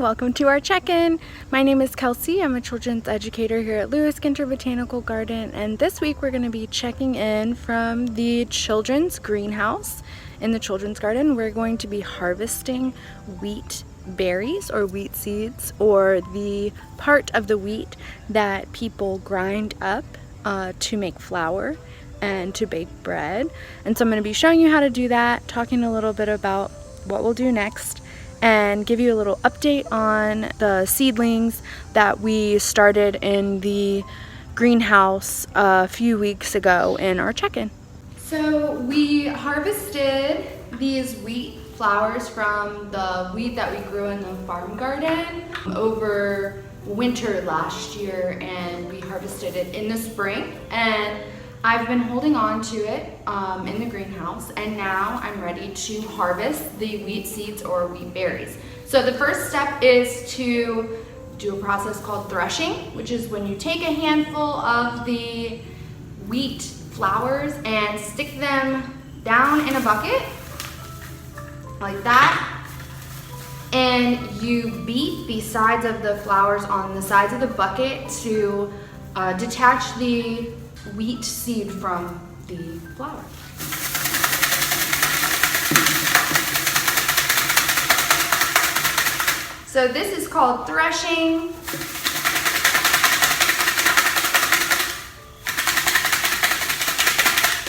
welcome to our check-in. My name is Kelsey. I'm a children's educator here at Ginter Botanical Garden, and this week we're going to be checking in from the children's greenhouse. In the children's garden, we're going to be harvesting wheat berries or wheat seeds, or the part of the wheat that people grind up to make flour and to bake bread. And so I'm going to be showing you how to do that, talking a little bit about what we'll do next, and give you a little update on the seedlings that we started in the greenhouse a few weeks ago in our check-in. So we harvested these wheat flowers from the wheat that we grew in the farm garden over winter last year, and we harvested it in the spring, and I've been holding on to it in the greenhouse, and now I'm ready to harvest the wheat seeds or wheat berries. So the first step is to do a process called threshing, which is when you take a handful of the wheat flowers and stick them down in a bucket like that, and you beat the sides of the flowers on the sides of the bucket to detach the wheat seed from the flour. So this is called threshing.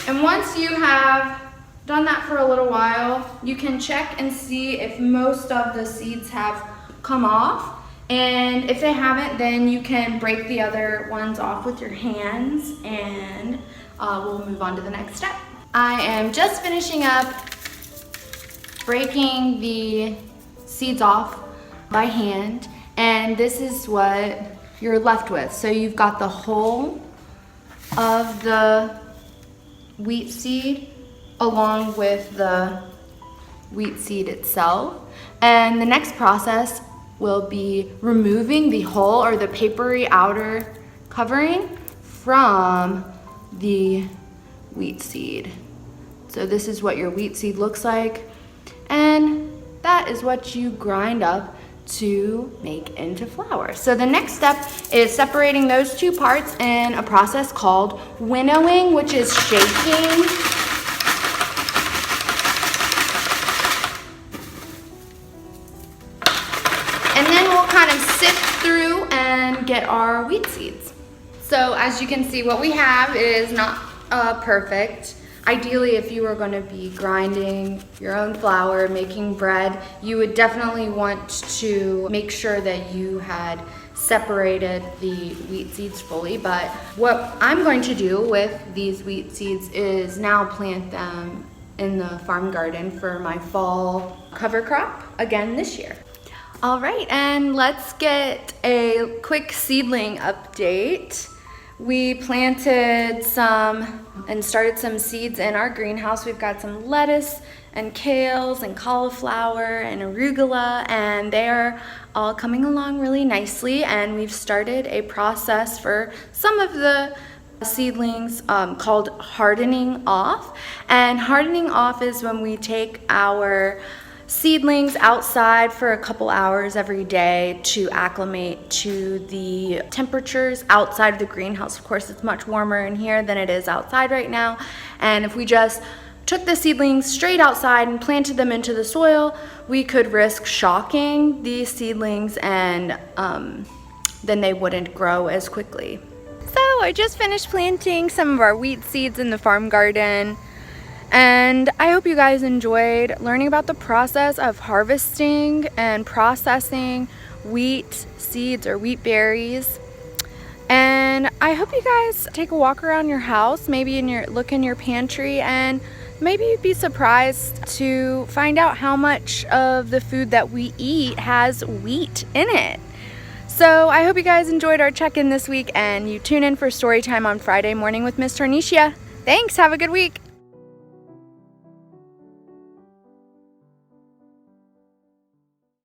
And once you have done that for a little while, you can check and see if most of the seeds have come off. And if they haven't, then you can break the other ones off with your hands, and we'll move on to the next step. I am just finishing up breaking the seeds off by hand, and this is what you're left with. So you've got the whole of the wheat seed along with the wheat seed itself. And the next process will be removing the hull or the papery outer covering from the wheat seed. So this is what your wheat seed looks like, and that is what you grind up to make into flour. So the next step is separating those two parts in a process called winnowing, which is shaking. And then we'll kind of sift through and get our wheat seeds. So as you can see, what we have is not perfect. Ideally, if you were going to be grinding your own flour, making bread, you would definitely want to make sure that you had separated the wheat seeds fully. But what I'm going to do with these wheat seeds is now plant them in the farm garden for my fall cover crop again this year. All right, and let's get a quick seedling update. We planted some and started some seeds in our greenhouse. We've got some lettuce and kales and cauliflower and arugula, and they are all coming along really nicely. And we've started a process for some of the seedlings called hardening off. And hardening off is when we take our seedlings outside for a couple hours every day to acclimate to the temperatures outside of the greenhouse. Of course, it's much warmer in here than it is outside right now. And if we just took the seedlings straight outside and planted them into the soil, we could risk shocking these seedlings, and then they wouldn't grow as quickly. So I just finished planting some of our wheat seeds in the farm garden. And I hope you guys enjoyed learning about the process of harvesting and processing wheat seeds or wheat berries. And I hope you guys take a walk around your house, maybe look in your pantry, and maybe you'd be surprised to find out how much of the food that we eat has wheat in it. So I hope you guys enjoyed our check-in this week, and you tune in for story time on Friday morning with Miss Tornicia. Thanks, have a good week.